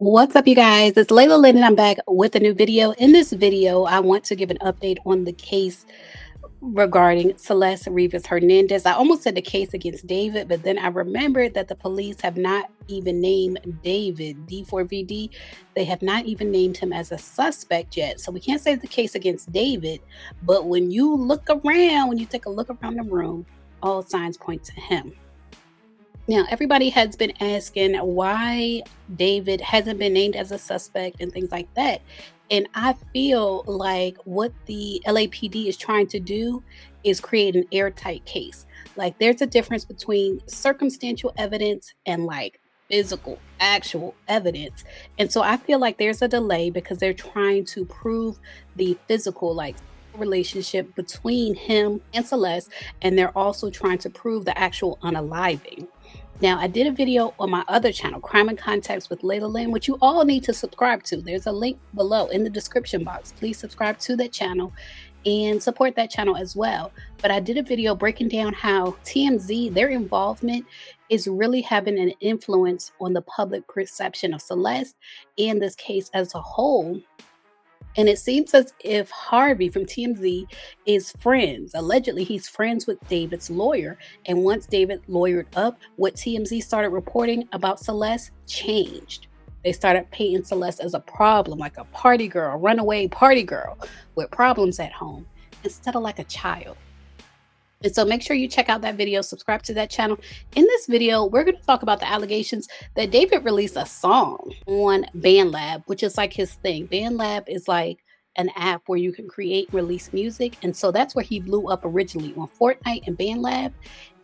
What's up, you guys? It's Layla Lynn, and I'm back with a new video. In this video, I want to give an update on the case regarding Celeste Rivas Hernandez. I almost said the case against David, but then I remembered that the police have not even named David, D4VD. They have not even named him as a suspect yet. So we can't say the case against David, but when you look around, when you take a look around the room, all signs point to him. Now, everybody has been asking why David hasn't been named as a suspect and things like that. And I feel like what the LAPD is trying to do is create an airtight case. Like, there's a difference between circumstantial evidence and like physical, actual evidence. And so I feel like there's a delay because they're trying to prove the physical, like, relationship between him and Celeste, and they're also trying to prove the actual unaliving. Now, I did a video on my other channel, Crime and Context with Layla Lynn, which you all need to subscribe to. There's a link below in the description box. Please subscribe to that channel and support that channel as well. But I did a video breaking down how TMZ, their involvement is really having an influence on the public perception of Celeste and this case as a whole. And it seems as if Harvey from TMZ is friends. Allegedly, he's friends with David's lawyer. And once David lawyered up, what TMZ started reporting about Celeste changed. They started painting Celeste as a problem, like a party girl, runaway party girl with problems at home, instead of like a child. And so make sure you check out that video, subscribe to that channel. In this video, we're going to talk about the allegations that David released a song on BandLab, which is like his thing. BandLab is like an app where you can create and release music. And so that's where he blew up originally, on Fortnite and BandLab.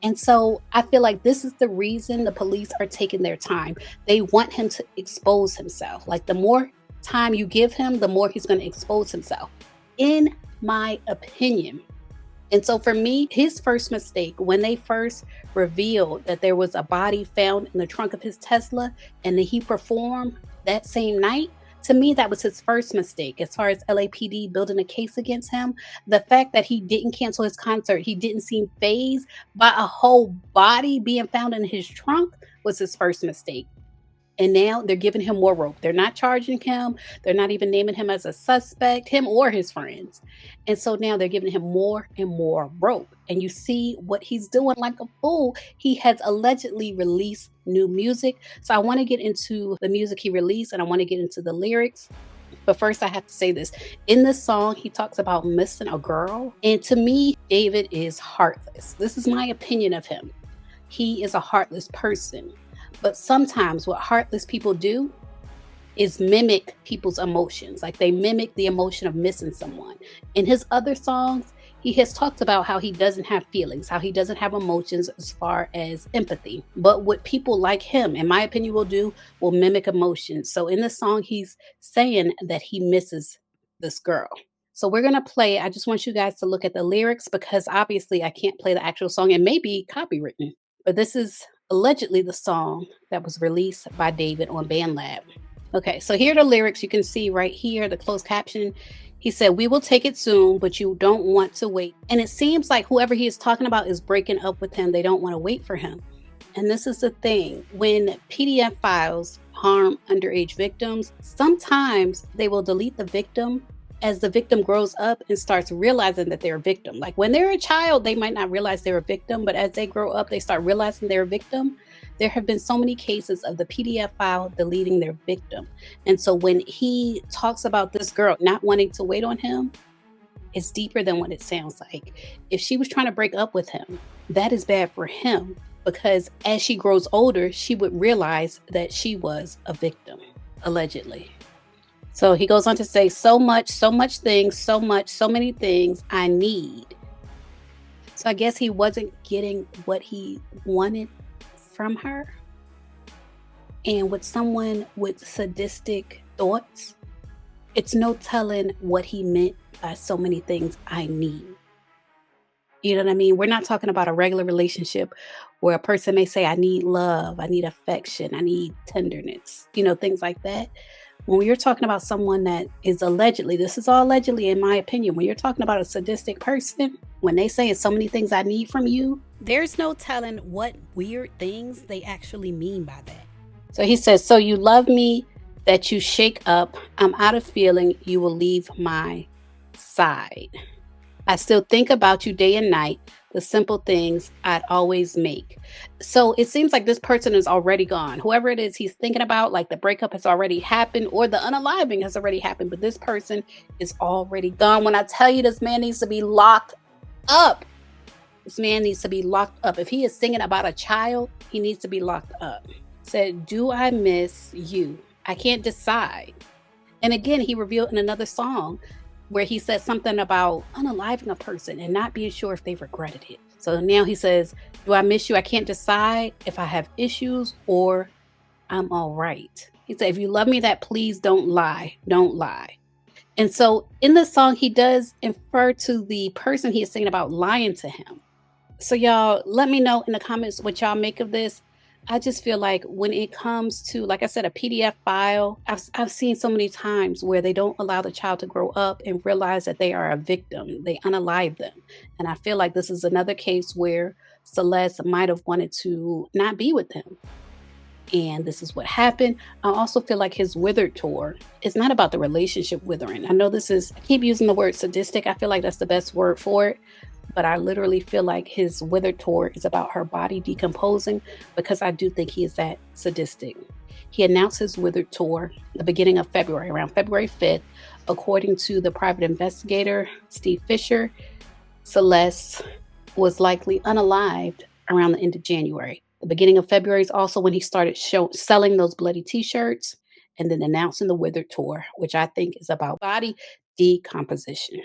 And so I feel like this is the reason the police are taking their time. They want him to expose himself. Like, the more time you give him, the more he's going to expose himself, in my opinion. And so for me, his first mistake, when they first revealed that there was a body found in the trunk of his Tesla and that he performed that same night, to me, that was his first mistake. As far as LAPD building a case against him, the fact that he didn't cancel his concert, he didn't seem fazed by a whole body being found in his trunk, was his first mistake. And now they're giving him more rope. They're not charging him. They're not even naming him as a suspect, him or his friends. And so now they're giving him more and more rope. And you see what he's doing like a fool. He has allegedly released new music. So I want to get into the music he released, and I want to get into the lyrics. But first, I have to say this. In this song, he talks about missing a girl. And to me, David is heartless. This is my opinion of him. He is a heartless person. But sometimes what heartless people do is mimic people's emotions. Like, they mimic the emotion of missing someone. In his other songs, he has talked about how he doesn't have feelings, how he doesn't have emotions as far as empathy. But what people like him, in my opinion, will mimic emotions. So in this song, he's saying that he misses this girl. So we're going to play. I just want you guys to look at the lyrics, because obviously I can't play the actual song. It may be copywritten, but this is allegedly the song that was released by David on BandLab. Okay, so here are the lyrics. You can see right here, the closed caption. He said, "We will take it soon, but you don't want to wait." And it seems like whoever he is talking about is breaking up with him. They don't want to wait for him. And this is the thing. When PDF files harm underage victims, sometimes they will delete the victim as the victim grows up and starts realizing that they're a victim. Like, when they're a child, they might not realize they're a victim, but as they grow up, they start realizing they're a victim. There have been so many cases of the PDF file deleting their victim. And so when he talks about this girl not wanting to wait on him, it's deeper than what it sounds like. If she was trying to break up with him, that is bad for him, because as she grows older, she would realize that she was a victim, allegedly. So he goes on to say, so much things, so many things I need. So I guess he wasn't getting what he wanted from her. And with someone with sadistic thoughts, it's no telling what he meant by so many things I need. You know what I mean? We're not talking about a regular relationship where a person may say, I need love, I need affection, I need tenderness, things like that. When you're talking about someone that is allegedly, this is all allegedly in my opinion, when you're talking about a sadistic person, when they say so many things I need from you, there's no telling what weird things they actually mean by that. So he says, so you love me that you shake up. I'm out of feeling you will leave my side. I still think about you day and night, the simple things I'd always make. So it seems like this person is already gone. Whoever it is he's thinking about, like the breakup has already happened or the unaliving has already happened, but this person is already gone. When I tell you this man needs to be locked up, this man needs to be locked up. If he is singing about a child, he needs to be locked up. Said, do I miss you? I can't decide. And again, he revealed in another song where he said something about unaliving a person and not being sure if they regretted it. So now he says, do I miss you? I can't decide if I have issues or I'm all right. He said, if you love me, that please don't lie. Don't lie. And so in the song, he does infer to the person he is singing about lying to him. So y'all, let me know in the comments what y'all make of this. I just feel like when it comes to, like I said, a PDF file, I've seen so many times where they don't allow the child to grow up and realize that they are a victim. They unalive them. And I feel like this is another case where Celeste might have wanted to not be with him. And this is what happened. I also feel like his withered tour is not about the relationship withering. I know I keep using the word sadistic. I feel like that's the best word for it. But I literally feel like his withered tour is about her body decomposing because I do think he is that sadistic. He announced his withered tour the beginning of February, around February 5th. According to the private investigator, Steve Fisher, Celeste was likely unalived around the end of January. The beginning of February is also when he started selling those bloody t-shirts and then announcing the withered tour, which I think is about body decomposition.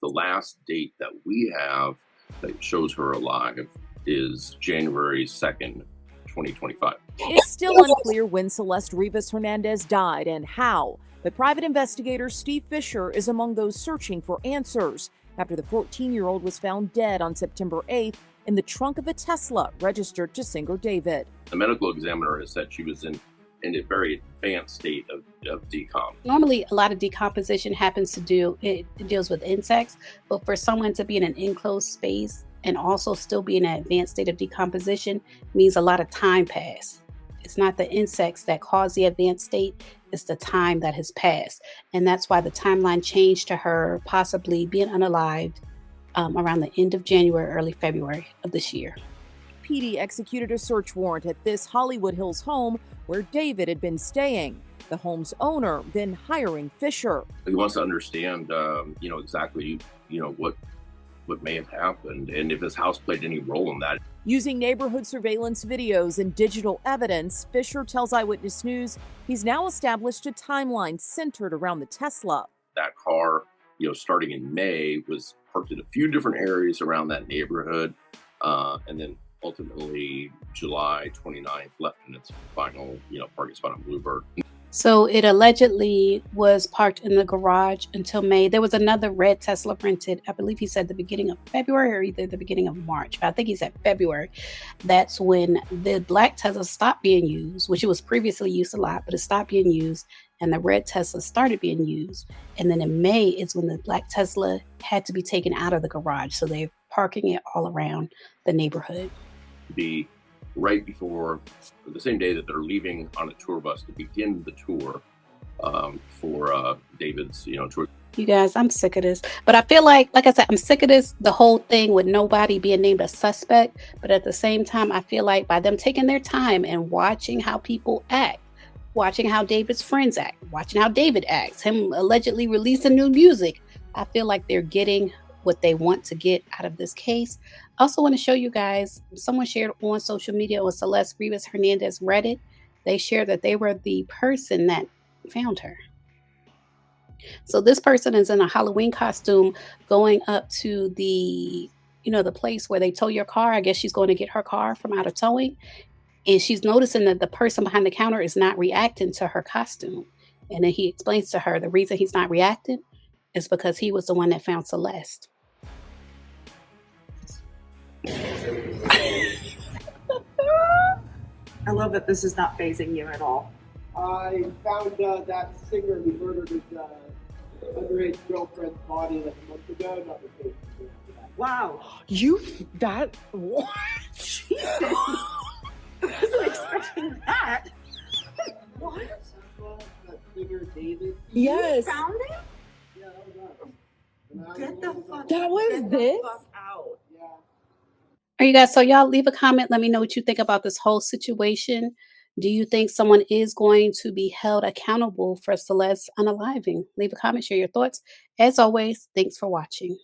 The last date that we have that shows her alive is January 2nd, 2025. It's still unclear when Celeste Rivas Hernandez died and how, but private investigator Steve Fisher is among those searching for answers after the 14-year-old was found dead on September 8th in the trunk of a Tesla registered to singer David. The medical examiner has said she was in a very advanced state of decomp. Normally, a lot of decomposition it deals with insects, but for someone to be in an enclosed space and also still be in an advanced state of decomposition means a lot of time passed. It's not the insects that cause the advanced state, it's the time that has passed. And that's why the timeline changed to her possibly being unalived around the end of January, early February of this year. PD executed a search warrant at this Hollywood Hills home where David had been staying. The home's owner then hiring Fisher. He wants to understand, exactly, what may have happened and if his house played any role in that. Using neighborhood surveillance videos and digital evidence, Fisher tells Eyewitness News he's now established a timeline centered around the Tesla. That car, starting in May, was parked in a few different areas around that neighborhood, and then ultimately July 29th left in its final, parking spot on Bluebird. So it allegedly was parked in the garage until May. There was another red Tesla rented, I believe he said the beginning of February or either the beginning of March, but I think he said February. That's when the black Tesla stopped being used, which it was previously used a lot, but it stopped being used, and the red Tesla started being used. And then in May is when the black Tesla had to be taken out of the garage. So they're parking it all around the neighborhood. Be right before the same day that they're leaving on a tour bus to begin the tour for David's tour. You guys, I'm sick of this. But I feel like I said, I'm sick of this, the whole thing with nobody being named a suspect. But at the same time, I feel like by them taking their time and watching how people act, watching how David's friends act, watching how David acts, him allegedly releasing new music, I feel like they're getting what they want to get out of this case. I also want to show you guys, someone shared on social media on Celeste Rivas Hernandez Reddit. They shared that they were the person that found her. So this person is in a Halloween costume going up to the place where they tow your car. I guess she's going to get her car from out of towing. And she's noticing that the person behind the counter is not reacting to her costume. And then he explains to her the reason he's not reacting is because he was the one that found Celeste. I love that this is not phasing you at all. I found that singer who murdered his underage girlfriend's body like a month ago. Not the case. Wow. What? Jesus. I wasn't expecting that. What? David. Yes. You found it? Yeah, that was us. And I Get was the one fuck. That was get this? The fuck out. Yeah. Are you guys, so y'all leave a comment. Let me know what you think about this whole situation. Do you think someone is going to be held accountable for Celeste's unaliving? Leave a comment, share your thoughts. As always, thanks for watching.